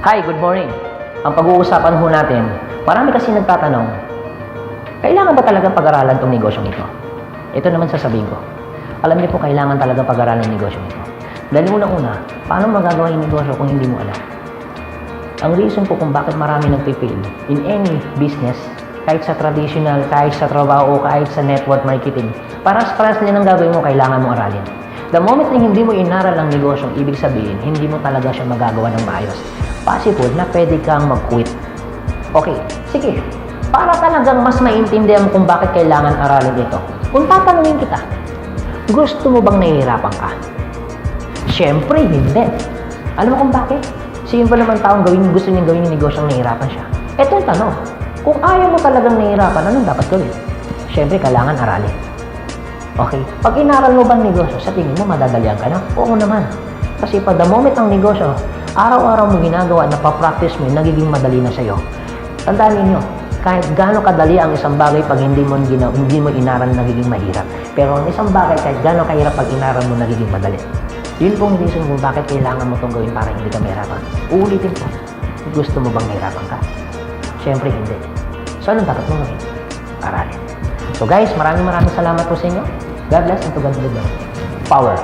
Hi, good morning. Ang pag-uusapan ho natin, marami kasi nagtatanong, kailangan ba talagang pag-aralan itong negosyong ito? Ito naman sasabihin ko. Alam niyo po, kailangan talagang pag-aralan yung negosyong ito. Dahil unang-una, paano magagawa yung negosyo kung hindi mo alam? Ang reason po kung bakit marami nagpifail in any business, kahit sa traditional, kahit sa trabaho, kahit sa network marketing, paras-paras din ang gagawin mo, kailangan mo aralin. The moment na hindi mo inaral ang negosyong, ibig sabihin, hindi mo talaga siya magagawa ng maayos. Possible na pwede kang mag-quit. Okay, sige. Para talagang mas maintindihan mo kung bakit kailangan aralin ito, kung tatanungin kita, gusto mo bang nahihirapan ka? Siyempre, hindi. Alam mo kung bakit? Simple naman taong gusto niyang gawin yung negosyong nahihirapan siya. Ito ang tanong. Kung ayaw mo talagang nahihirapan, anong dapat gawin? Siyempre, kailangan aralin. Okay? Pag inaral mo bang negosyo, sa tingin mo madadalian ka na? Oo naman. Kasi pag the moment ang negosyo, araw-araw mo ginagawa, napapractice mo, nagiging madali na sa'yo. Tandaan ninyo, kahit gaano kadali ang isang bagay pag hindi mo inaral, nagiging mahirap. Pero ang isang bagay, kahit gaano kahirap pag inaral mo, nagiging madali. Yun pong reason kung bakit kailangan mo itong gawin para hindi ka mahirapan. Uulitin ko, gusto mo bang mahirapan ka? Siyempre hindi. So anong dapat mo gawin? Aralin. So guys, maraming salamat po sa inyo. God bless and to God be the glory. Power.